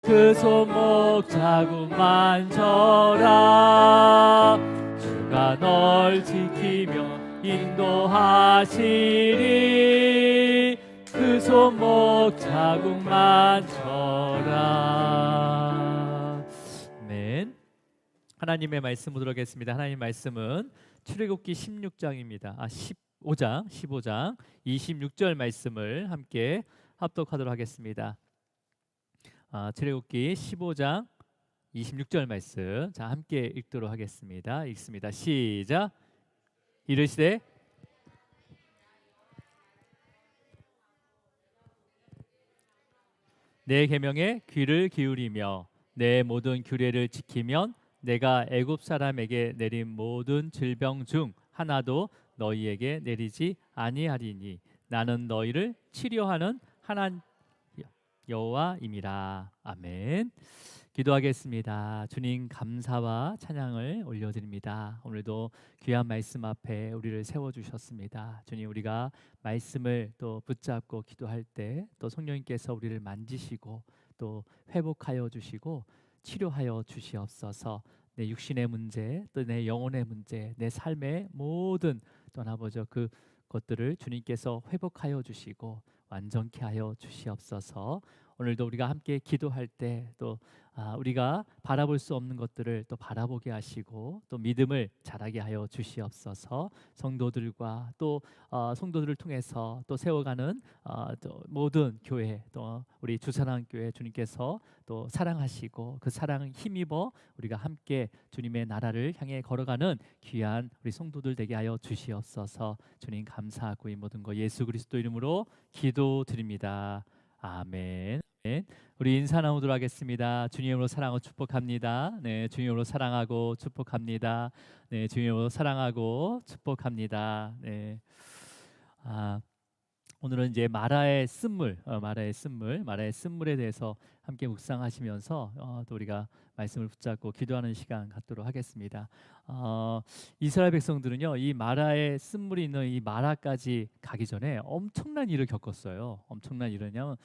그 손목 자국만 져라. 주가 널 지키며 인도하시리. 그 손목 자국만 져라. 아멘. 하나님의 말씀 보도록 하겠습니다. 하나님의 말씀은 출애굽기 16장입니다. 15장 26절 말씀을 함께 합독하도록 하겠습니다. 출애굽기 15장 26절 말씀, 자 함께 읽도록 하겠습니다. 읽습니다. 시작. 이르시되 내 계명에 귀를 기울이며 내 모든 규례를 지키면 내가 애굽 사람에게 내린 모든 질병 중 하나도 너희에게 내리지 아니하리니 나는 너희를 치료하는 하나님 여호와임이라. 아멘. 기도하겠습니다. 주님 감사와 찬양을 올려드립니다. 오늘도 귀한 말씀 앞에 우리를 세워주셨습니다. 주님, 우리가 말씀을 또 붙잡고 기도할 때 또 성령님께서 우리를 만지시고 또 회복하여 주시고 치료하여 주시옵소서. 내 육신의 문제, 또 내 영혼의 문제, 내 삶의 모든 떠나보죠 그 것들을 주님께서 회복하여 주시고 완전케 하여 주시옵소서. 오늘도 우리가 함께 기도할 때 또 우리가 바라볼 수 없는 것들을 또 바라보게 하시고 또 믿음을 자라게 하여 주시옵소서. 성도들과 또 성도들을 통해서 또 세워가는 또 모든 교회, 또 우리 주사랑교회 주님께서 또 사랑하시고 그 사랑 힘입어 우리가 함께 주님의 나라를 향해 걸어가는 귀한 우리 성도들 되게 하여 주시옵소서. 주님 감사하고 이 모든 거 예수 그리스도 이름으로 기도드립니다. 아멘. 우리 인사 나누도록 하겠습니다. 주님으로 사랑하고 축복합니다. 네, 주님으로 사랑하고 축복합니다. 네, 주님으로 사랑하고 축복합니다. 네. 오늘은 이제 마라의 쓴물, 마라의 쓴물에 대해서 함께 묵상하시면서 또 우리가 말씀을 붙잡고 기도하는 시간 갖도록 하겠습니다. 이스라엘 백성들은요, 이 마라의 쓴물이 있는 이 마라까지 가기 전에 엄청난 일을 겪었어요. 엄청난 일은요,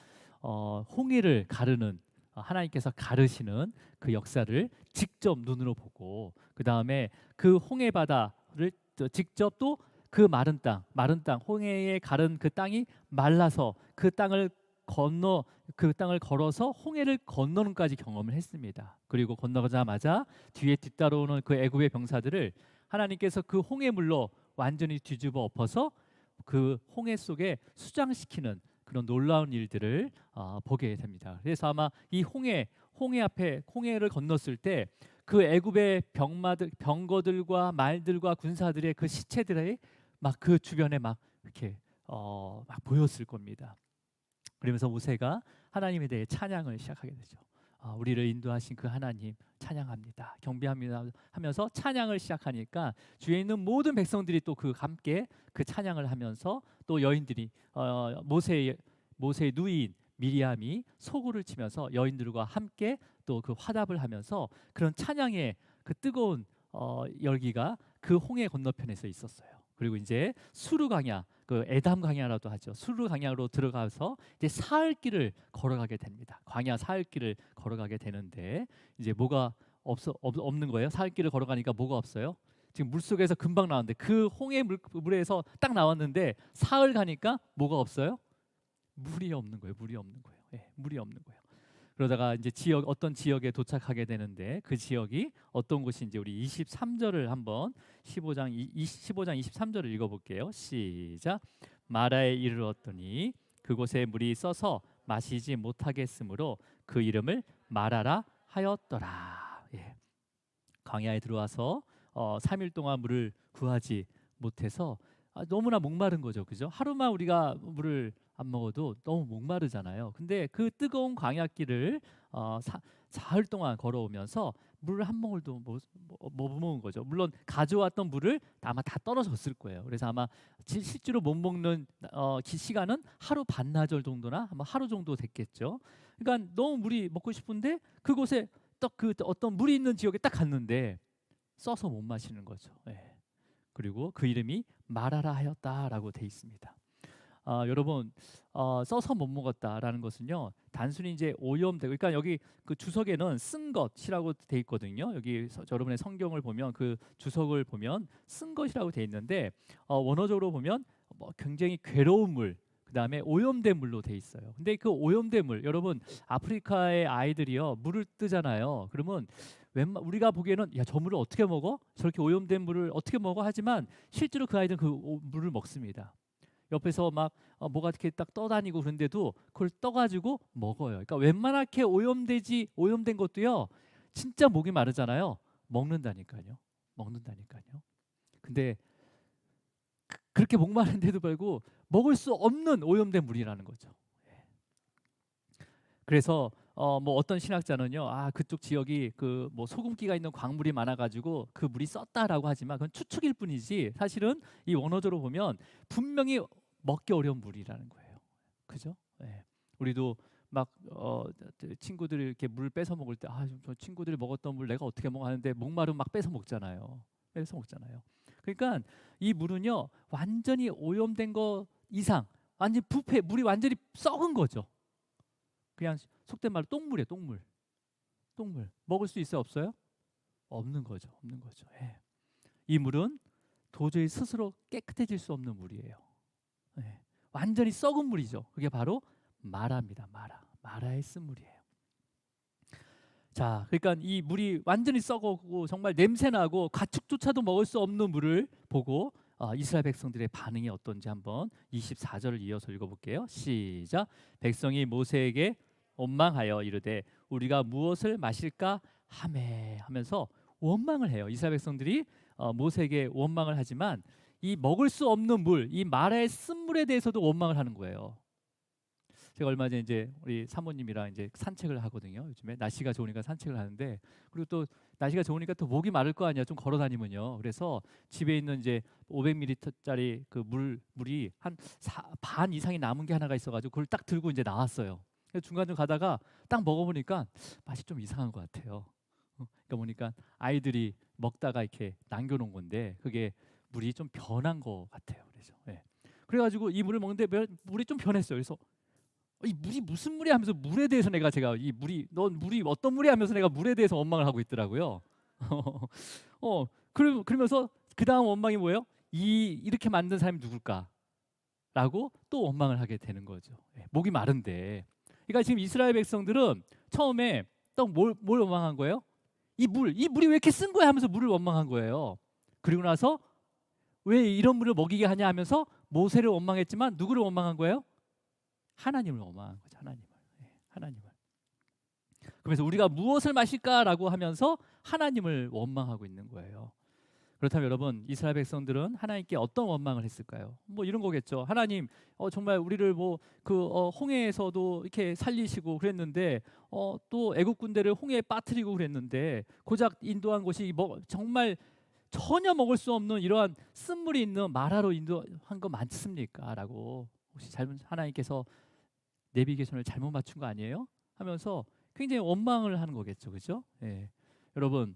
홍해를 가르는 하나님께서 가르시는 그 역사를 직접 눈으로 보고 그 다음에 그 홍해 바다를 직접 또 그 마른 땅 홍해에 가른 그 땅이 말라서 그 땅을 걸어서 홍해를 건너는까지 경험을 했습니다. 그리고 건너자마자 뒤에 뒤따라오는 그 애굽의 병사들을 하나님께서 그 홍해물로 완전히 뒤집어 엎어서 그 홍해 속에 수장시키는 그런 놀라운 일들을 보게 됩니다. 그래서 아마 이 홍해 앞에 홍해를 건넜을 때 그 애굽의 병거들과 말들과 군사들의 그 시체들이 막 그 주변에 막 이렇게 막 보였을 겁니다. 그러면서 모세가 하나님에 대해 찬양을 시작하게 되죠. 우리를 인도하신 그 하나님 찬양합니다, 경배합니다 하면서 찬양을 시작하니까 주위에 있는 모든 백성들이 또 그 함께 그 찬양을 하면서 또 여인들이 모세의 누이인 미리암이 소구를 치면서 여인들과 함께 또 그 화답을 하면서 그런 찬양의 그 뜨거운 열기가 그 홍해 건너편에서 있었어요. 그리고 이제 수르 강야, 그 에담 강야라도 하죠. 수르 강야로 들어가서 이제 사흘길을 걸어가게 됩니다. 광야 사흘길을 걸어가게 되는데 이제 뭐가 없는 거예요. 사흘길을 걸어가니까 뭐가 없어요. 지금 물속에서 금방 나왔는데 그 홍해 물에서 딱 나왔는데 사흘 가니까 뭐가 없어요? 물이 없는 거예요. 물이 없는 거예요. 물이 없는 거예요. 그러다가 이제 어떤 지역에 도착하게 되는데 그 지역이 어떤 곳인지 우리 23절을 한번 15장 23절을 읽어볼게요. 시작. 마라에 이르렀더니 그곳에 물이 써서 마시지 못하겠으므로 그 이름을 마라라 하였더라. 광야에 들어와서 3일 동안 물을 구하지 못해서 너무나 목마른 거죠. 그죠? 하루만 우리가 물을 안 먹어도 너무 목마르잖아요. 근데 그 뜨거운 광야길을 사흘 동안 걸어오면서 물을 한 모금도 못 먹은 거죠. 물론 가져왔던 물을 아마 다 떨어졌을 거예요. 그래서 아마 실제로 못 먹는 시간은 하루 반나절 정도나 아마 하루 정도 됐겠죠. 그러니까 너무 물이 먹고 싶은데 그곳에 딱 그 어떤 물이 있는 지역에 딱 갔는데 써서 못 마시는 거죠. 그리고 그 이름이 마라라 하였다라고 돼 있습니다. 여러분 써서 못 먹었다라는 것은요 단순히 이제 오염되고 그러니까 여기 그 주석에는 쓴 것이라고 돼 있거든요. 여기 여러분의 성경을 보면 그 주석을 보면 쓴 것이라고 돼 있는데 원어적으로 보면 뭐 굉장히 괴로운 물 그다음에 오염된 물로 돼 있어요. 근데 그 오염된 물 여러분 아프리카의 아이들이요 물을 뜨잖아요. 그러면 우리가 보기에는 야 저 물을 어떻게 먹어? 저렇게 오염된 물을 어떻게 먹어? 하지만 실제로 그 아이들은 그 물을 먹습니다. 옆에서 막 뭐가 이렇게 딱 떠다니고 그런데도 그걸 떠가지고 먹어요. 그러니까 웬만하게 오염된 것도요 진짜 목이 마르잖아요. 먹는다니까요. 먹는다니까요. 근데 그렇게 목 마른데도 불구하고 먹을 수 없는 오염된 물이라는 거죠. 예. 그래서 뭐 어떤 신학자는요, 그쪽 지역이 그 뭐 소금기가 있는 광물이 많아가지고 그 물이 썼다라고 하지만 그건 추측일 뿐이지 사실은 이 원어적으로 보면 분명히 먹기 어려운 물이라는 거예요. 그죠? 예. 우리도 막 친구들이 이렇게 물 뺏어 먹을 때 저 친구들이 먹었던 물 내가 어떻게 먹어 하는데 목마르면 막 뺏어 먹잖아요. 뺏어 먹잖아요. 그러니까 이 물은요 완전히 오염된 거 이상 완전 부패 물이 완전히 썩은 거죠. 그냥 속된 말로 똥물이에요. 똥물 먹을 수 있어요 없어요? 없는 거죠. 없는 거죠. 예. 이 물은 도저히 스스로 깨끗해질 수 없는 물이에요. 예. 완전히 썩은 물이죠. 그게 바로 마라입니다. 마라의 쓴물이에요. 자, 그러니까 이 물이 완전히 썩었고 정말 냄새나고 가축조차도 먹을 수 없는 물을 보고 이스라엘 백성들의 반응이 어떤지 한번 24절을 이어서 읽어볼게요. 시작. 백성이 모세에게 원망하여 이르되 우리가 무엇을 마실까 하매 하면서 원망을 해요. 이스라엘 백성들이 모세에게 원망을 하지만 이 먹을 수 없는 물, 이 마라의 쓴물에 대해서도 원망을 하는 거예요. 제가 얼마 전에 이제 우리 사모님이랑 이제 산책을 하거든요. 요즘에 날씨가 좋으니까 산책을 하는데 그리고 또 날씨가 좋으니까 또 목이 마를 거 아니야. 좀 걸어 다니면요. 그래서 집에 있는 이제 500ml짜리 그 물이 한 반 이상이 남은 게 하나가 있어가지고 그걸 딱 들고 이제 나왔어요. 중간중 가다가 딱 먹어보니까 맛이 좀 이상한 것 같아요. 그러니까 보니까 아이들이 먹다가 이렇게 남겨놓은 건데 그게 물이 좀 변한 것 같아요. 그래서 그래가지고 이 물을 먹는데 물이 좀 변했어요. 그래서 이 물이 무슨 물이 하면서 물에 대해서 제가 이 물이 넌 물이 어떤 물이 하면서 내가 물에 대해서 원망을 하고 있더라고요. 그러면서 그 다음 원망이 뭐예요? 이렇게 만든 사람이 누굴까? 라고 또 원망을 하게 되는 거죠. 목이 마른데. 그러니까 지금 이스라엘 백성들은 처음에 또 뭘 원망한 거예요? 이 물이 왜 이렇게 쓴 거야 하면서 물을 원망한 거예요. 그리고 나서 왜 이런 물을 먹이게 하냐 하면서 모세를 원망했지만 누구를 원망한 거예요? 하나님을 원망한 거죠. 하나님을. 그래서 우리가 무엇을 마실까라고 하면서 하나님을 원망하고 있는 거예요. 그렇다면 여러분 이스라엘 백성들은 하나님께 어떤 원망을 했을까요? 뭐 이런 거겠죠. 하나님 정말 우리를 뭐 그 홍해에서도 이렇게 살리시고 그랬는데 또 애국 군대를 홍해에 빠뜨리고 그랬는데 고작 인도한 곳이 뭐 정말 전혀 먹을 수 없는 이러한 쓴물이 있는 마라로 인도한 거 맞습니까? 라고 혹시 하나님께서 내비게이션을 잘못 맞춘 거 아니에요? 하면서 굉장히 원망을 하는 거겠죠. 그죠? 예. 여러분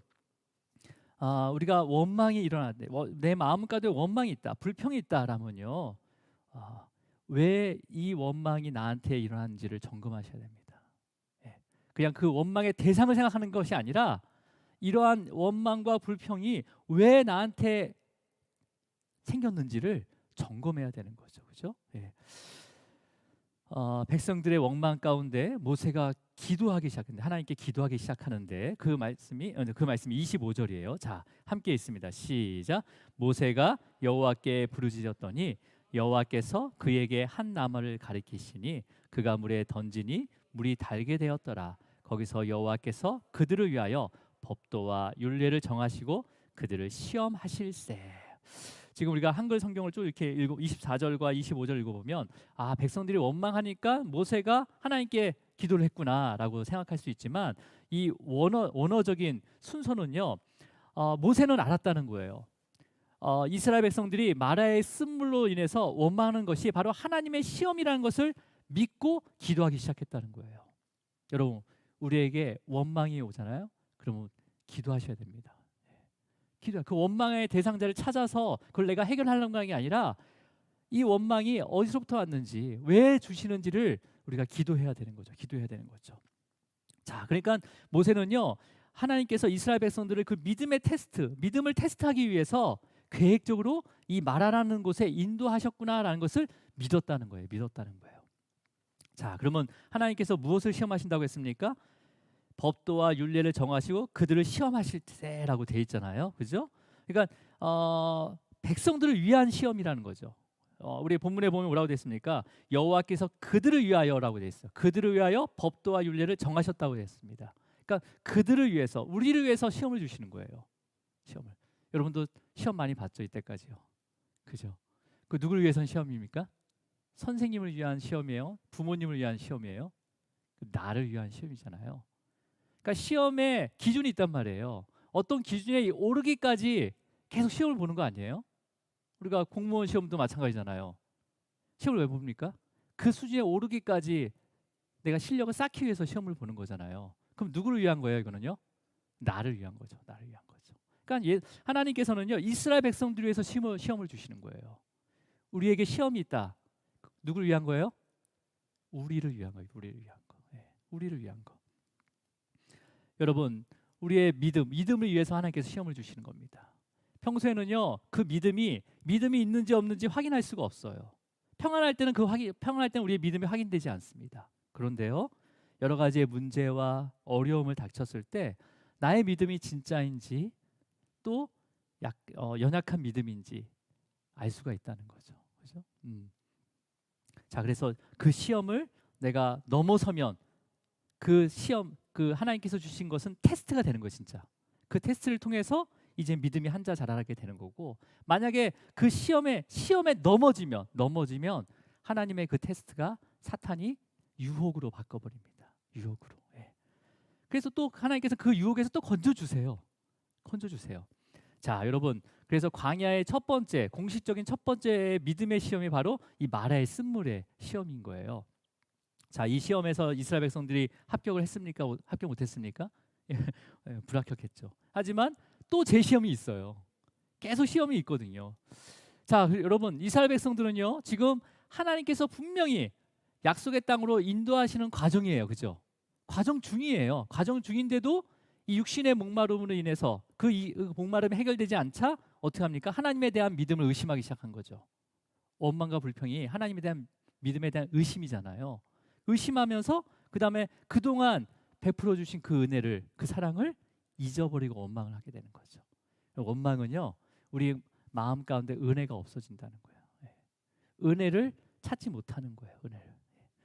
우리가 원망이 일어났는데 내 마음 가운데 원망이 있다, 불평이 있다라면요, 왜 이 원망이 나한테 일어났는지를 점검하셔야 됩니다. 예. 그냥 그 원망의 대상을 생각하는 것이 아니라 이러한 원망과 불평이 왜 나한테 생겼는지를 점검해야 되는 거죠, 그죠? 예. 백성들의 원망 가운데 모세가 기도하기 시작했는데 하나님께 기도하기 시작하는데 그 말씀이 25절이에요. 자, 함께 있습니다. 시작. 모세가 여호와께 부르짖었더니 여호와께서 그에게 한 나무를 가리키시니 그가 물에 던지니 물이 달게 되었더라. 거기서 여호와께서 그들을 위하여 법도와 율례를 정하시고 그들을 시험하실세. 지금 우리가 한글 성경을 쭉 이렇게 24절과 25절 읽어보면 백성들이 원망하니까 모세가 하나님께 기도를 했구나라고 생각할 수 있지만 이 원어적인 순서는요, 모세는 알았다는 거예요. 이스라엘 백성들이 마라의 쓴물로 인해서 원망하는 것이 바로 하나님의 시험이라는 것을 믿고 기도하기 시작했다는 거예요. 여러분 우리에게 원망이 오잖아요. 그러면 기도하셔야 됩니다. 그 원망의 대상자를 찾아서 그걸 내가 해결하려는 게 아니라 이 원망이 어디서부터 왔는지, 왜 주시는지를 우리가 기도해야 되는 거죠. 기도해야 되는 거죠. 자, 그러니까 모세는요, 하나님께서 이스라엘 백성들을 그 믿음의 테스트, 믿음을 테스트하기 위해서 계획적으로 이 마라라는 곳에 인도하셨구나라는 것을 믿었다는 거예요. 믿었다는 거예요. 자, 그러면 하나님께서 무엇을 시험하신다고 했습니까? 법도와 율례를 정하시고 그들을 시험하실 때라고 돼 있잖아요. 그죠? 그러니까 백성들을 위한 시험이라는 거죠. 우리 본문에 보면 뭐라고 돼 있습니까? 여호와께서 그들을 위하여라고 돼 있어요. 그들을 위하여 법도와 율례를 정하셨다고 돼 있습니다. 그러니까 그들을 위해서, 우리를 위해서 시험을 주시는 거예요. 시험을. 여러분도 시험 많이 봤죠, 이때까지요. 그죠? 그 누구를 위해서는 시험입니까? 선생님을 위한 시험이에요? 부모님을 위한 시험이에요? 나를 위한 시험이잖아요. 그러니까 시험에 기준이 있단 말이에요. 어떤 기준에 오르기까지 계속 시험을 보는 거 아니에요? 우리가 공무원 시험도 마찬가지잖아요. 시험을 왜 봅니까? 그 수준에 오르기까지 내가 실력을 쌓기 위해서 시험을 보는 거잖아요. 그럼 누구를 위한 거예요, 이거는요? 나를 위한 거죠. 나를 위한 거죠. 그러니까 하나님께서는요, 이스라엘 백성들 위해서 시험을 주시는 거예요. 우리에게 시험이 있다. 누구를 위한 거예요? 우리를 위한 거예요. 우리를 위한 거. 네, 우리를 위한 거. 여러분, 우리의 믿음을 위해서 하나님께서 시험을 주시는 겁니다. 평소에는요, 그 믿음이 있는지 없는지 확인할 수가 없어요. 평안할 때는 우리의 믿음이 확인되지 않습니다. 그런데요, 여러 가지의 문제와 어려움을 닥쳤을 때 나의 믿음이 진짜인지 또 연약한 믿음인지 알 수가 있다는 거죠. 그죠? 자, 그래서 그 시험을 내가 넘어서면 그 시험, 그 하나님께서 주신 것은 테스트가 되는 거예요, 진짜. 그 테스트를 통해서 이제 믿음이 한자 자라게 되는 거고, 만약에 그 시험에 넘어지면 하나님의 그 테스트가 사탄이 유혹으로 바꿔버립니다. 유혹으로. 예. 그래서 또 하나님께서 그 유혹에서 또 건져주세요. 자, 여러분, 그래서 광야의 공식적인 첫 번째 믿음의 시험이 바로 이 마라의 쓴물의 시험인 거예요. 자, 이 시험에서 이스라엘 백성들이 합격을 했습니까? 합격 못했습니까? 불합격했죠. 하지만 또 제 시험이 있어요. 계속 시험이 있거든요. 자, 여러분, 이스라엘 백성들은요, 지금 하나님께서 분명히 약속의 땅으로 인도하시는 과정이에요. 그죠? 과정 중이에요. 과정 중인데도 이 육신의 목마름으로 인해서 그 목마름이 해결되지 않자 어떻게 합니까? 하나님에 대한 믿음을 의심하기 시작한 거죠. 원망과 불평이 하나님에 대한 믿음에 대한 의심이잖아요. 의심하면서 그다음에 그동안 베풀어 주신 그 은혜를, 그 사랑을 잊어버리고 원망을 하게 되는 거죠. 원망은요, 우리 마음 가운데 은혜가 없어진다는 거예요. 은혜를 찾지 못하는 거예요. 은혜를.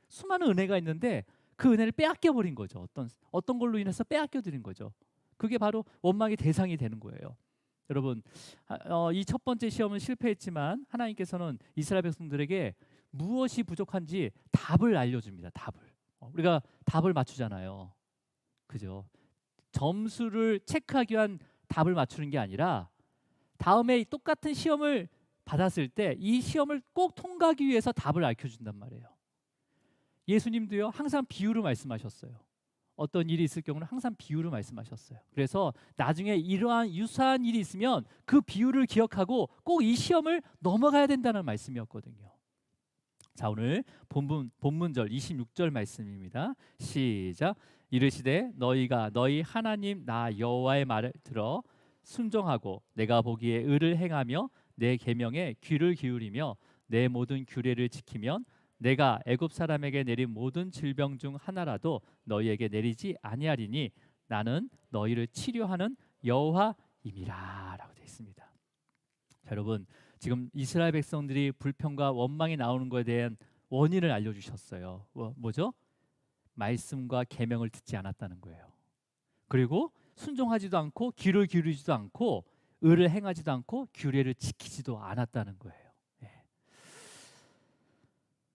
수많은 은혜가 있는데 그 은혜를 빼앗겨 버린 거죠. 어떤 걸로 인해서 빼앗겨 드린 거죠. 그게 바로 원망의 대상이 되는 거예요. 여러분, 이 첫 번째 시험은 실패했지만 하나님께서는 이스라엘 백성들에게 무엇이 부족한지 답을 알려줍니다. 답을. 우리가 답을 맞추잖아요. 그죠? 점수를 체크하기 위한 답을 맞추는 게 아니라 다음에 똑같은 시험을 받았을 때 이 시험을 꼭 통과하기 위해서 답을 알려준단 말이에요. 예수님도요, 항상 비유로 말씀하셨어요. 어떤 일이 있을 경우는 항상 비유로 말씀하셨어요. 그래서 나중에 이러한 유사한 일이 있으면 그 비유를 기억하고 꼭 이 시험을 넘어가야 된다는 말씀이었거든요. 자, 오늘 본문절 26절 말씀입니다. 시작. 이르시되 너희가 너희 하나님 나 여호와의 말을 들어 순종하고 내가 보기에 의를 행하며 내 계명에 귀를 기울이며 내 모든 규례를 지키면 내가 애굽 사람에게 내린 모든 질병 중 하나라도 너희에게 내리지 아니하리니 나는 너희를 치료하는 여호와임이라라고 되어 있습니다. 자, 여러분, 지금 이스라엘 백성들이 불평과 원망이 나오는 것에 대한 원인을 알려주셨어요. 뭐죠? 말씀과 계명을 듣지 않았다는 거예요. 그리고 순종하지도 않고 귀를 기울이지도 않고 의를 행하지도 않고 규례를 지키지도 않았다는 거예요.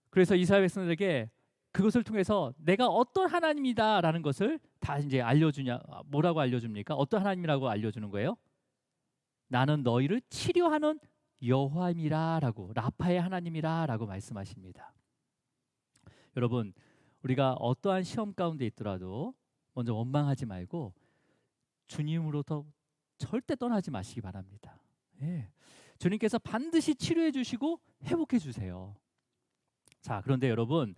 그래서 이스라엘 백성들에게 그것을 통해서 내가 어떤 하나님이다라는 것을 다 이제 알려주냐, 뭐라고 알려줍니까? 어떤 하나님이라고 알려주는 거예요? 나는 너희를 치료하는 여호와임이라라고, 라파의 하나님이라라고 말씀하십니다. 여러분, 우리가 어떠한 시험 가운데 있더라도 먼저 원망하지 말고 주님으로부터 절대 떠나지 마시기 바랍니다. 예. 주님께서 반드시 치료해 주시고 회복해 주세요. 자, 그런데 여러분,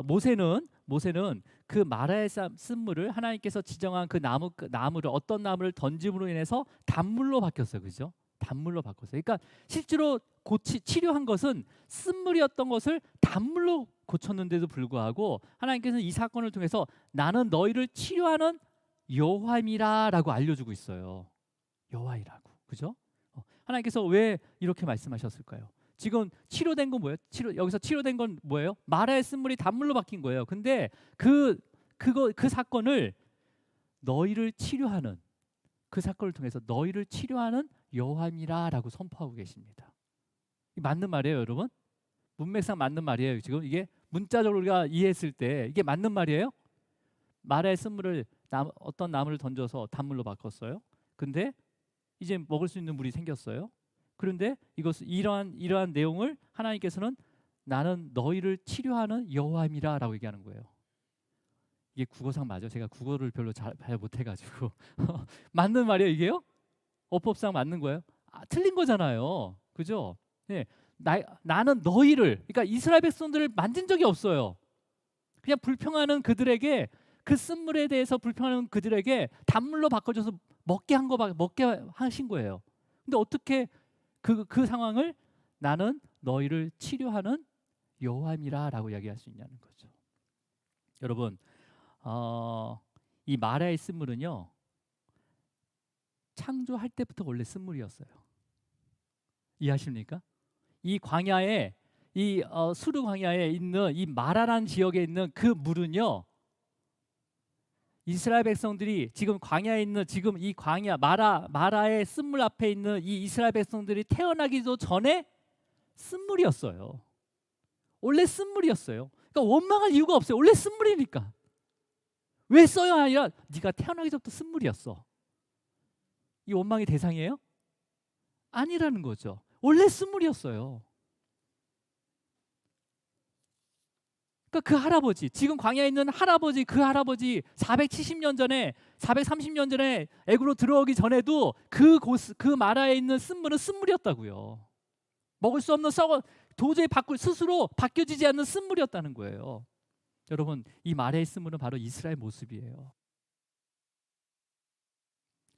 모세는 그 마라의 쓴물을 하나님께서 지정한 그 나무를 어떤 나무를 던짐으로 인해서 단물로 바뀌었어요. 그죠? 단물로 바꿨어요. 그러니까 실제로 치료한 것은 쓴물이었던 것을 단물로 고쳤는데도 불구하고 하나님께서는 이 사건을 통해서 나는 너희를 치료하는 여호와임이라라고 알려주고 있어요. 여호와이라고. 그죠? 하나님께서 왜 이렇게 말씀하셨을까요? 지금 치료된 건 뭐예요? 여기서 치료된 건 뭐예요? 마라의 쓴물이 단물로 바뀐 거예요. 근데 그 사건을 너희를 치료하는, 그 사건을 통해서 너희를 치료하는 여호와임이라라고 선포하고 계십니다. 이 맞는 말이에요, 여러분? 문맥상 맞는 말이에요. 지금 이게 문자적으로 우리가 이해했을 때 이게 맞는 말이에요? 마라의 쓴물을 어떤 나무를 던져서 단물로 바꿨어요. 근데 이제 먹을 수 있는 물이 생겼어요. 그런데 이러한 내용을 하나님께서는 나는 너희를 치료하는 여호와임이라라고 얘기하는 거예요. 이게 국어상 맞아요? 제가 국어를 별로 잘 못해가지고 맞는 말이에요, 이게요? 어법상 맞는 거예요? 틀린 거잖아요, 그죠? 네, 나는 너희를, 그러니까 이스라엘 백성들을 만진 적이 없어요. 그냥 불평하는 그들에게, 그 쓴물에 대해서 불평하는 그들에게 단물로 바꿔줘서 먹게 하신 거예요. 근데 어떻게 그 상황을 나는 너희를 치료하는 여호와임이라라고 이야기할 수 있냐는 거죠. 여러분, 이 마라의 쓴물은요, 창조할 때부터 원래 쓴물이었어요. 이해하십니까? 이 광야에, 이 수르 광야에 있는 이 마라란 지역에 있는 그 물은요, 이스라엘 백성들이 지금 광야에 있는, 지금 이 광야 마라의 쓴물 앞에 있는 이 이스라엘 백성들이 태어나기도 전에 쓴물이었어요. 원래 쓴물이었어요. 그러니까 원망할 이유가 없어요. 원래 쓴물이니까. 왜 써요? 아니라 네가 태어나기 전부터 쓴물이었어. 이 원망의 대상이에요? 아니라는 거죠. 원래 쓴물이었어요. 그러니까 그 할아버지, 지금 광야에 있는 할아버지, 그 할아버지 470년 전에, 430년 전에 애굽으로 들어오기 전에도 그 마라에 있는 쓴물은 쓴물이었다고요. 먹을 수 없는 도저히 스스로 바뀌어지지 않는 쓴물이었다는 거예요. 여러분, 이 마라의 쓴물은 바로 이스라엘 모습이에요.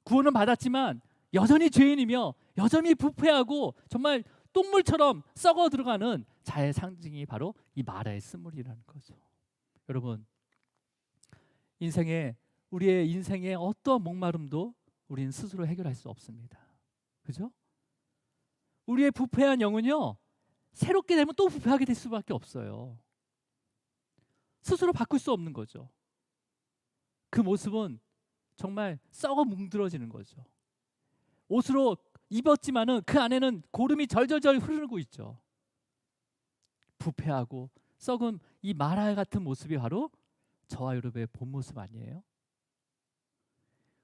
구원은 받았지만 여전히 죄인이며 여전히 부패하고 정말 똥물처럼 썩어 들어가는 자의 상징이 바로 이 마라의 쓴물이라는 거죠. 여러분, 우리의 인생의 어떠한 목마름도 우리는 스스로 해결할 수 없습니다. 그죠? 우리의 부패한 영은요, 새롭게 되면 또 부패하게 될 수밖에 없어요. 스스로 바꿀 수 없는 거죠. 그 모습은 정말 썩어 뭉들어지는 거죠. 옷으로 입었지만은 그 안에는 고름이 절절절 흐르고 있죠. 부패하고 썩은 이 마라 같은 모습이 바로 저와 여러분의 본 모습 아니에요?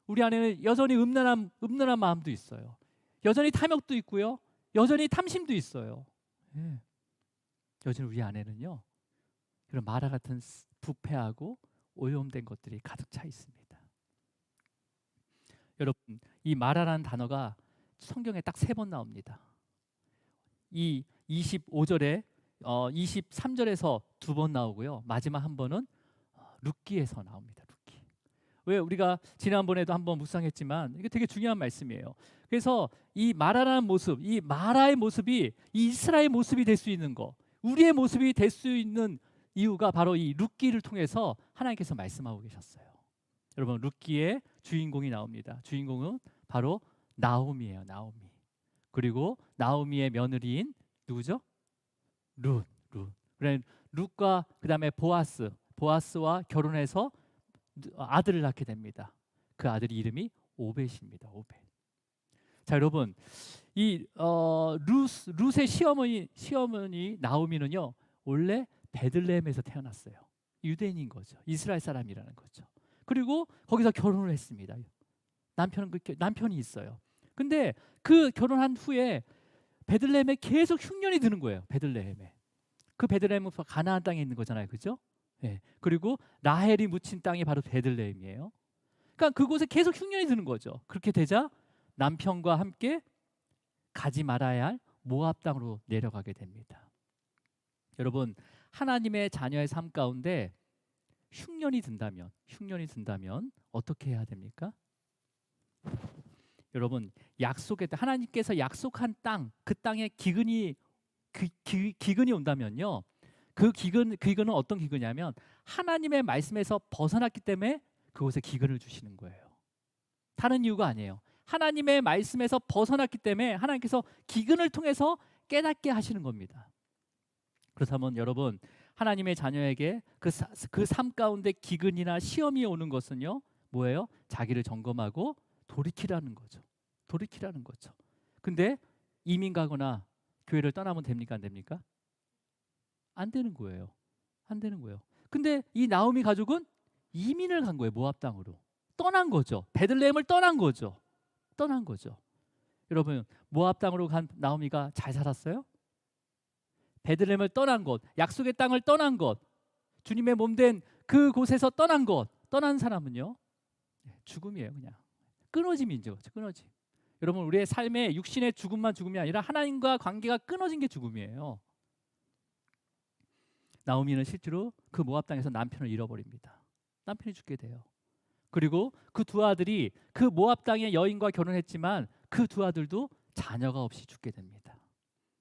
우리 안에는 여전히 음란한 마음도 있어요. 여전히 탐욕도 있고요. 여전히 탐심도 있어요. 예. 여전히 우리 안에는요, 그런 마라 같은 부패하고 오염된 것들이 가득 차 있습니다. 여러분, 이 마라라는 단어가 성경에 딱 3번 나옵니다. 이 25절에 23절에서 2번 나오고요. 마지막 한 번은 룻기에서 나옵니다. 룻기. 왜 우리가 지난번에도 한번 묵상했지만 이게 되게 중요한 말씀이에요. 그래서 이 마라라는 모습, 이 마라의 모습이 이 이스라엘 모습이 될 수 있는 거, 우리의 모습이 될 수 있는 이유가 바로 이 룻기를 통해서 하나님께서 말씀하고 계셨어요. 여러분, 룻기의 주인공이 나옵니다. 주인공은 바로 나오미예요. 나오미. 그리고 나오미의 며느리인 누구죠? 룻. 그래, 룻과 그다음에 보아스와 결혼해서 아들을 낳게 됩니다. 그 아들 이름이 오벳입니다. 오벳. 자, 여러분, 이 룻의 시어머니 나오미는요, 원래 베들레헴에서 태어났어요. 유대인인 거죠. 이스라엘 사람이라는 거죠. 그리고 거기서 결혼을 했습니다. 남편이 있어요. 근데 그 결혼한 후에 베들레헴에 계속 흉년이 드는 거예요. 베들레헴에. 그 베들레헴은 가나안 땅에 있는 거잖아요. 그죠? 예. 그리고 라헬이 묻힌 땅이 바로 베들레헴이에요. 그러니까 그곳에 계속 흉년이 드는 거죠. 그렇게 되자 남편과 함께 가지 말아야 할 모압 땅으로 내려가게 됩니다. 여러분, 하나님의 자녀의 삶 가운데 흉년이 든다면 어떻게 해야 됩니까? 여러분, 하나님께서 약속한 땅, 그 땅에 기근이 온다면요. 그 기근은 어떤 기근이냐면 하나님의 말씀에서 벗어났기 때문에 그곳에 기근을 주시는 거예요. 다른 이유가 아니에요. 하나님의 말씀에서 벗어났기 때문에 하나님께서 기근을 통해서 깨닫게 하시는 겁니다. 그렇다면 여러분, 하나님의 자녀에게 그 삶 가운데 기근이나 시험이 오는 것은요, 뭐예요? 자기를 점검하고 돌이키라는 거죠. 근데 이민 가거나 교회를 떠나면 됩니까? 안 됩니까? 안 되는 거예요. 근데 이 나오미 가족은 이민을 간 거예요. 모압 땅으로. 떠난 거죠. 베들레헴을 떠난 거죠. 여러분, 모압 땅으로 간 나오미가 잘 살았어요? 베들레헴을 떠난 것, 약속의 땅을 떠난 것, 주님의 몸된 그곳에서 떠난 사람은요, 죽음이에요. 그냥 끊어짐이죠. 끊어짐. 여러분, 우리의 삶에 육신의 죽음이 아니라 하나님과 관계가 끊어진 게 죽음이에요. 나오미는 실제로 그 모압 땅에서 남편을 잃어버립니다. 남편이 죽게 돼요. 그리고 그 두 아들이 그 모압 땅의 여인과 결혼했지만 그 두 아들도 자녀가 없이 죽게 됩니다.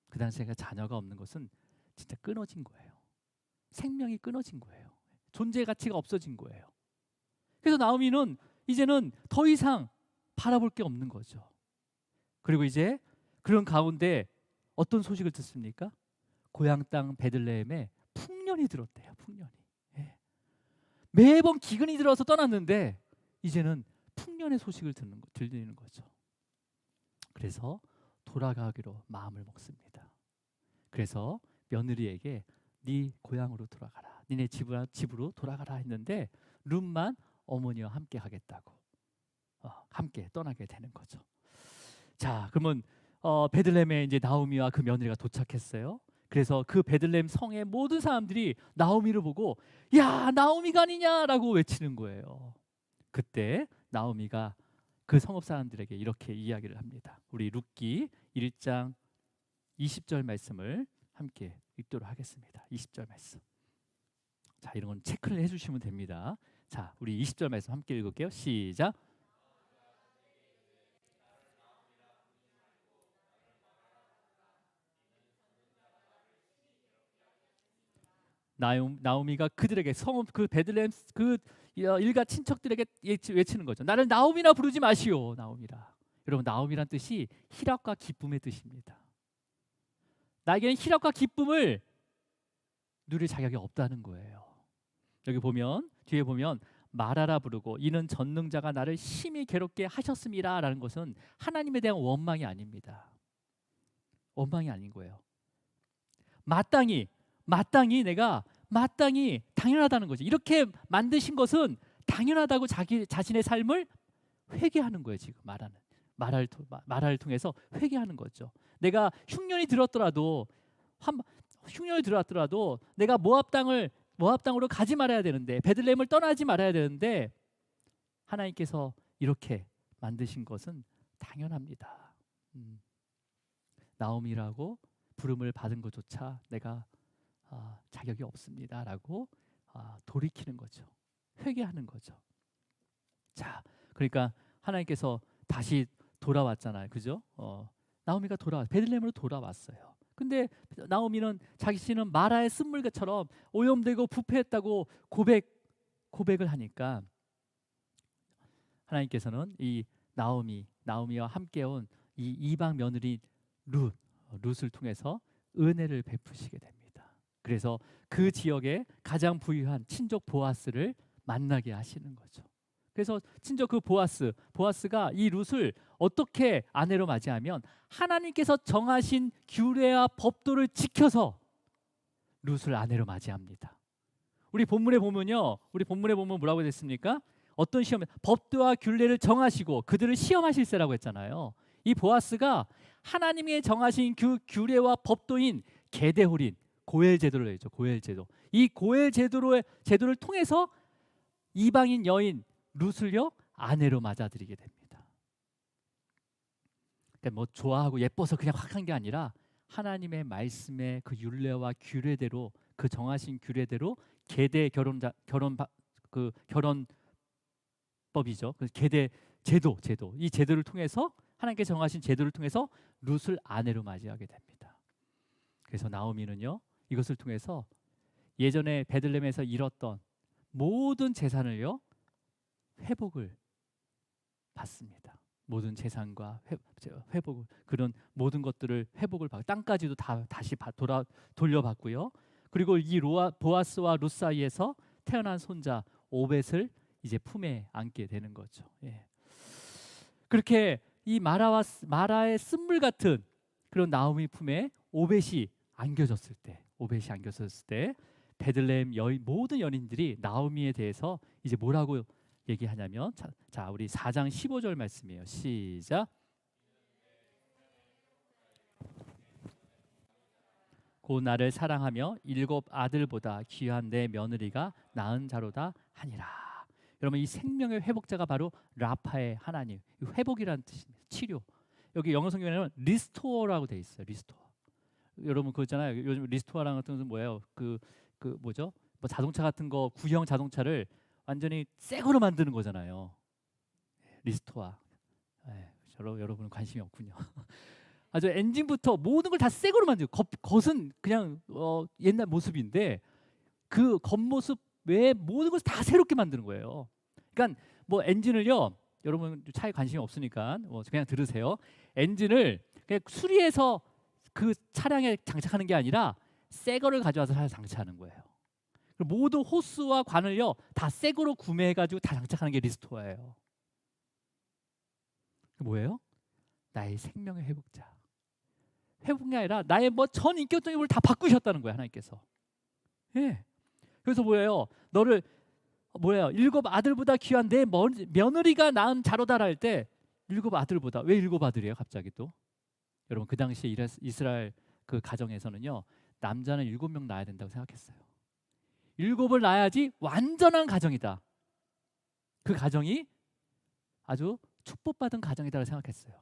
그 당시에 자녀가 없는 것은 진짜 끊어진 거예요. 생명이 끊어진 거예요. 존재 가치가 없어진 거예요. 그래서 나오미는 이제는 더 이상 바라볼 게 없는 거죠. 그리고 이제 그런 가운데 어떤 소식을 듣습니까? 고향 땅 베들레헴에 풍년이 들었대요. 풍년이. 예. 매번 기근이 들어서 떠났는데 이제는 풍년의 소식을 들리는 거죠. 그래서 돌아가기로 마음을 먹습니다. 그래서 며느리에게 네 고향으로 돌아가라, 니네 집으로 돌아가라 했는데 룻만 어머니와 함께 하겠다고 함께 떠나게 되는 거죠. 자, 그러면 베들레헴에 이제 나오미와 그 며느리가 도착했어요. 그래서 그 베들레헴 성의 모든 사람들이 나오미를 보고 야, 나오미가 아니냐라고 외치는 거예요. 그때 나오미가 그 성읍 사람들에게 이렇게 이야기를 합니다. 우리 룻기 1장 20절 말씀을 함께 읽도록 하겠습니다. 20절 말씀. 자, 이런 건 체크를 해주시면 됩니다. 자, 우리 20절 말씀 함께 읽을게요. 시작. 나오미가 그들에게 성읍 그 베들레헴 그 일가 친척들에게 외치는 거죠. 나를 나오미라 부르지 마시오. 나오미라. 여러분, 나오미란 뜻이 희락과 기쁨의 뜻입니다. 나에게는 희락과 기쁨을 누릴 자격이 없다는 거예요. 여기 보면 뒤에 보면 말하라 부르고 이는 전능자가 나를 심히 괴롭게 하셨음이라라는 것은 하나님에 대한 원망이 아닙니다. 원망이 아닌 거예요. 마땅히 당연하다는 거죠. 이렇게 만드신 것은 당연하다고 자신의 삶을 회개하는 거예요. 지금 말을 통해서 회개하는 거죠. 내가 흉년이 들었더라도 내가 모압 땅으로 가지 말아야 되는데, 베들레헴을 떠나지 말아야 되는데 하나님께서 이렇게 만드신 것은 당연합니다. 나오미라고 부름을 받은 것조차 내가 자격이 없습니다라고 돌이키는 거죠. 회개하는 거죠. 자, 그러니까 하나님께서 다시 돌아왔잖아요. 그죠? 나오미가 베들레헴으로 돌아왔어요. 근데 나오미는 자신은 마라의 쓴물처럼 오염되고 부패했다고 고백을 하니까 하나님께서는 이 나오미와 함께 온 이 이방 며느리 룻을 통해서 은혜를 베푸시게 됩니다. 그래서 그 지역에 가장 부유한 친족 보아스를 만나게 하시는 거죠. 그래서 친족 그 보아스가 이 룻을 어떻게 아내로 맞이하면 하나님께서 정하신 규례와 법도를 지켜서 룻을 아내로 맞이합니다. 우리 본문에 보면 뭐라고 됐습니까? 어떤 시험? 법도와 규례를 정하시고 그들을 시험하실세라고 했잖아요. 이 보아스가 하나님이 정하신 그 규례와 법도인 게데홀인 고엘 제도를 했죠. 고엘 제도. 이 고엘 제도를 통해서 이방인 여인 룻을요 아내로 맞아들이게 됩니다. 그러니까 뭐 좋아하고 예뻐서 그냥 확 한 게 아니라 하나님의 말씀의 그 율례와 규례대로 그 정하신 규례대로 계대 그 결혼법이죠. 그 계대 제도 이 제도를 통해서 하나님께 정하신 제도를 통해서 룻을 아내로 맞이하게 됩니다. 그래서 나오미는요 이것을 통해서 예전에 베들레헴에서 잃었던 모든 재산을요 회복을 받습니다. 모든 재산과 회복을 그런 모든 것들을 회복을 받고 땅까지도 다시 돌려받고요. 그리고 이 보아스와 룻 사이에서 태어난 손자 오벳을 이제 품에 안게 되는 거죠. 예. 그렇게 이 마라의 쓴물 같은 그런 나오미 품에 오벳이 안겨졌을 때 베들레헴 모든 연인들이 나오미에 대해서 이제 뭐라고 얘기하냐면 자 우리 4장 15절 말씀이에요. 시작. 곧 나를 사랑하며 7 아들보다 귀한 내 며느리가 낳은 자로다 하니라. 여러분 이 생명의 회복자가 바로 라파의 하나님. 회복이라는 뜻입니다. 치료. 여기 영어 성경에는 리스토어라고 돼 있어요. 리스토어. 여러분 그거 있잖아요. 요즘 리스토어라는 같은 것은 뭐예요? 그 뭐죠? 뭐 자동차 같은 거 구형 자동차를 완전히 새 거로 만드는 거잖아요. 리스토어. 여러분은 관심이 없군요. 아주 엔진부터 모든 걸 다 새 거로 만들고 겉은 그냥 옛날 모습인데 그 겉모습 외에 모든 것을 다 새롭게 만드는 거예요. 그러니까 뭐 엔진을요. 여러분 차에 관심이 없으니까 그냥 들으세요. 엔진을 그냥 수리해서 그 차량에 장착하는 게 아니라 새 거를 가져와서 장착하는 거예요. 모든 호스와 관을요 다 새 거로 구매해가지고 다 장착하는 게 리스토어예요. 뭐예요? 나의 생명의 회복자. 회복이 아니라 나의 뭐 전 인격적인 걸 다 바꾸셨다는 거예요 하나님께서. 예. 그래서 뭐예요? 너를 7 아들보다 귀한 내 며느리가 낳은 자로다라 할 때 7 아들보다 왜 7 아들이에요? 갑자기 또 여러분 그 당시에 이스라엘 그 가정에서는요 남자는 7명 낳아야 된다고 생각했어요. 7을 낳아야지 완전한 가정이다. 그 가정이 아주 축복받은 가정이다라고 생각했어요.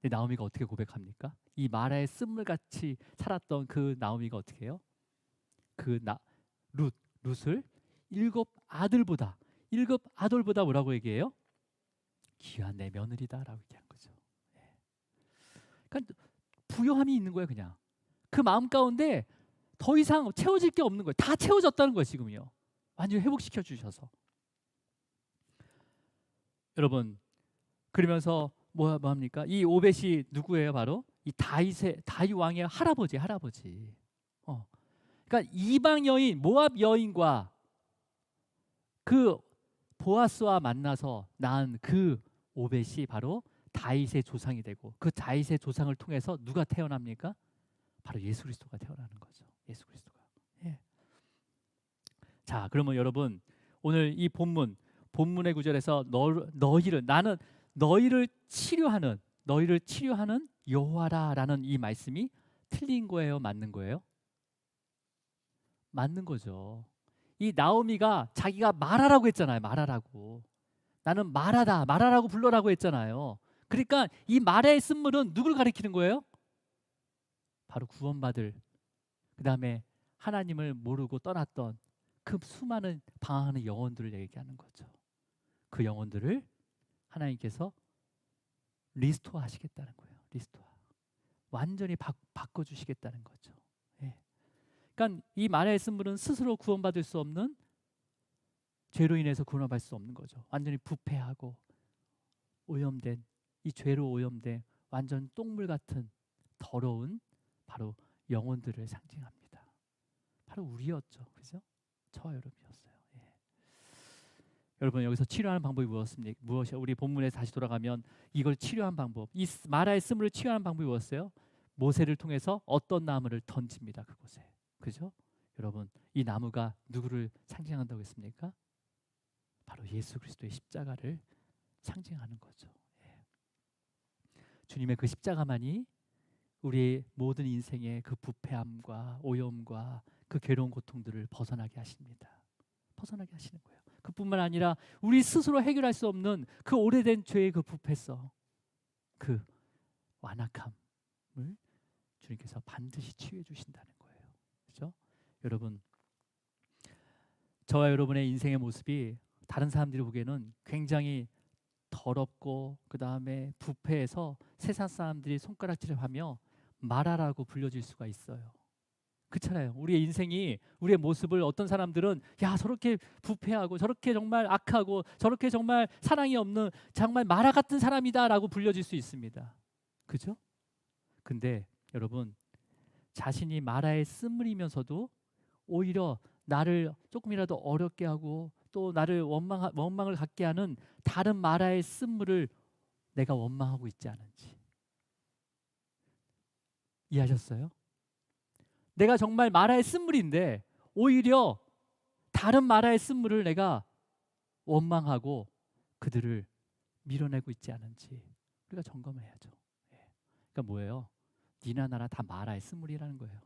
근데 나오미가 어떻게 고백합니까? 이 마라의 쓴물같이 살았던 그 나오미가 어떻게 해요? 룻을 7 아들보다 뭐라고 얘기해요? 귀한 내 며느리다라고 얘기한 거죠. 그러니까 부요함이 있는 거예요. 그냥 그 마음 가운데 더 이상 채워질 게 없는 거예요. 다 채워졌다는 거예요. 지금요. 완전히 회복시켜 주셔서. 여러분 그러면서 뭐 합니까? 이 오벳이 누구예요? 바로 이 다윗 왕의 할아버지. 그러니까 이방 여인 모압 여인과 그 보아스와 만나서 낳은 그 오벳이 바로 다윗의 조상이 되고 그 다윗의 조상을 통해서 누가 태어납니까? 바로 예수 그리스도가 태어나는 거죠. 예수 그리스도가. 예. 자, 그러면 여러분 오늘 이 본문의 구절에서 나는 너희를 치료하는 여호와라라는 이 말씀이 틀린 거예요, 맞는 거예요? 맞는 거죠. 이 나오미가 자기가 말하라고 했잖아요. 말하라고. 나는 말하라고 불러라고 했잖아요. 그러니까 이 말의 쓴물은 누굴 가리키는 거예요? 바로 구원받을 그다음에 하나님을 모르고 떠났던 그 수많은 방황하는 영혼들을 얘기하는 거죠. 그 영혼들을 하나님께서 리스토어 하시겠다는 거예요. 리스토어. 완전히 바꿔주시겠다는 거죠. 예. 그러니까 이 말의 쓴물은 스스로 구원받을 수 없는 죄로 인해서 구원받을 수 없는 거죠. 완전히 부패하고 오염된 이 죄로 오염된 완전 똥물 같은 더러운 바로 영혼들을 상징합니다. 바로 우리였죠. 그죠? 저와 여러분이었어요. 예. 여러분 여기서 치료하는 방법이 무엇이야? 우리 본문에 다시 돌아가면 이걸 치료한 방법, 이 마라의 쓴물을 치료하는 방법이 무엇이에요? 모세를 통해서 어떤 나무를 던집니다. 그곳에. 그죠? 여러분 이 나무가 누구를 상징한다고 했습니까? 바로 예수 그리스도의 십자가를 상징하는 거죠. 예. 주님의 그 십자가만이 우리의 모든 인생의 그 부패함과 오염과 그 괴로운 고통들을 벗어나게 하십니다. 벗어나게 하시는 거예요. 그뿐만 아니라 우리 스스로 해결할 수 없는 그 오래된 죄의 그 부패성, 그 완악함을 주님께서 반드시 치유해 주신다는 거예요. 그렇죠? 여러분, 저와 여러분의 인생의 모습이 다른 사람들이 보기에는 굉장히 더럽고 그 다음에 부패해서 세상 사람들이 손가락질을 하며 마라라고 불려질 수가 있어요. 그렇잖아요. 우리의 인생이, 우리의 모습을 어떤 사람들은 야, 저렇게 부패하고 저렇게 정말 악하고 저렇게 정말 사랑이 없는 정말 마라 같은 사람이다라고 불려질 수 있습니다. 그죠? 근데 여러분, 자신이 마라의 쓴물이면서도 오히려 나를 조금이라도 어렵게 하고 또 나를 원망을 갖게 하는 다른 마라의 쓴물을 내가 원망하고 있지 않은지 이해하셨어요? 내가 정말 마라의 쓴물인데 오히려 다른 마라의 쓴물을 내가 원망하고 그들을 밀어내고 있지 않은지 우리가 점검해야죠. 그러니까 뭐예요? 니나 나나 다 마라의 쓴물이라는 거예요.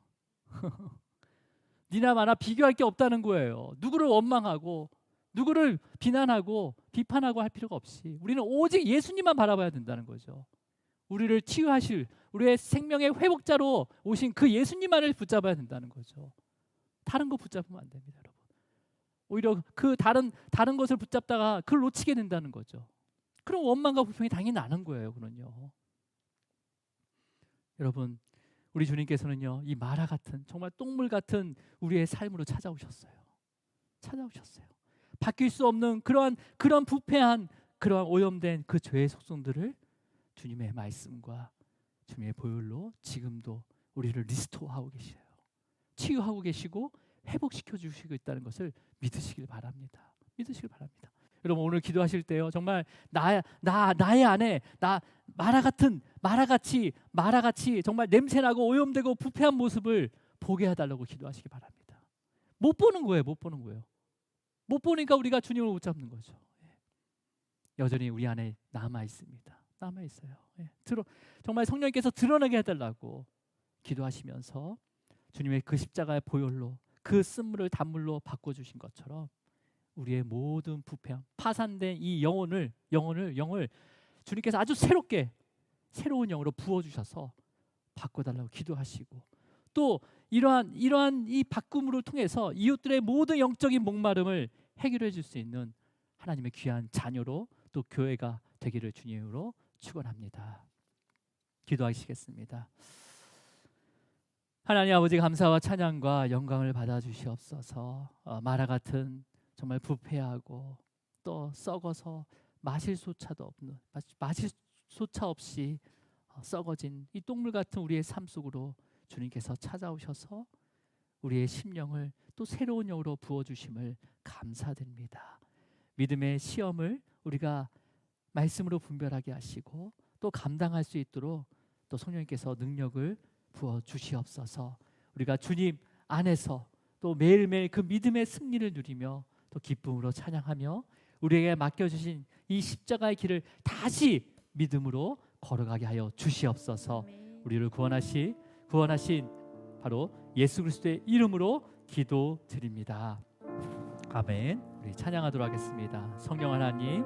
니나 나나 비교할 게 없다는 거예요. 누구를 원망하고 누구를 비난하고 비판하고 할 필요가 없이 우리는 오직 예수님만 바라봐야 된다는 거죠. 우리를 치유하실, 우리의 생명의 회복자로 오신 그 예수님만을 붙잡아야 된다는 거죠. 다른 거 붙잡으면 안 됩니다, 여러분. 오히려 그 다른 것을 붙잡다가 그걸 놓치게 된다는 거죠. 그럼 원망과 불평이 당연히 나는 거예요, 그는요. 여러분, 우리 주님께서는요, 이 마라 같은 정말 똥물 같은 우리의 삶으로 찾아오셨어요. 바뀔 수 없는 그런 부패한 그러한 오염된 그 죄의 속성들을 주님의 말씀과 주님의 보혈로 지금도 우리를 리스토어하고 계셔요. 치유하고 계시고 회복시켜 주시고 있다는 것을 믿으시길 바랍니다. 여러분, 오늘 기도하실 때요, 정말 나의 안에 마라같이 정말 냄새나고 오염되고 부패한 모습을 보게 해달라고 기도하시기 바랍니다. 못 보는 거예요. 못 보니까 우리가 주님을 못 잡는 거죠. 여전히 우리 안에 남아 있습니다. 정말 성령님께서 드러나게 해달라고 기도하시면서 주님의 그 십자가의 보혈로 그 쓴물을 단물로 바꿔주신 것처럼 우리의 모든 부패함, 파산된 이 영을 주님께서 아주 새로운 영으로 부어주셔서 바꿔달라고 기도하시고, 또 이러한 이 바꿈으로 통해서 이웃들의 모든 영적인 목마름을 해결해 줄 수 있는 하나님의 귀한 자녀로 또 교회가 되기를 주님으로 축원합니다. 기도하시겠습니다. 하나님 아버지, 감사와 찬양과 영광을 받아 주시옵소서. 마라 같은 정말 부패하고 또 썩어서 마실 소차 없이 썩어진 이 똥물 같은 우리의 삶 속으로 주님께서 찾아오셔서 우리의 심령을 또 새로운 영으로 부어주심을 감사드립니다. 믿음의 시험을 우리가 말씀으로 분별하게 하시고 또 감당할 수 있도록 또 성령님께서 능력을 부어주시옵소서. 우리가 주님 안에서 또 매일매일 그 믿음의 승리를 누리며 또 기쁨으로 찬양하며 우리에게 맡겨주신 이 십자가의 길을 다시 믿음으로 걸어가게 하여 주시옵소서. 우리를 구원하신 바로 예수 그리스도의 이름으로 기도드립니다. 아멘. 우리 찬양하도록 하겠습니다. 성령 하나님,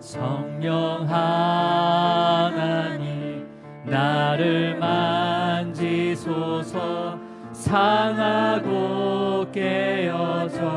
성령 하나님, 나를 만지소서. 상하고 깨어져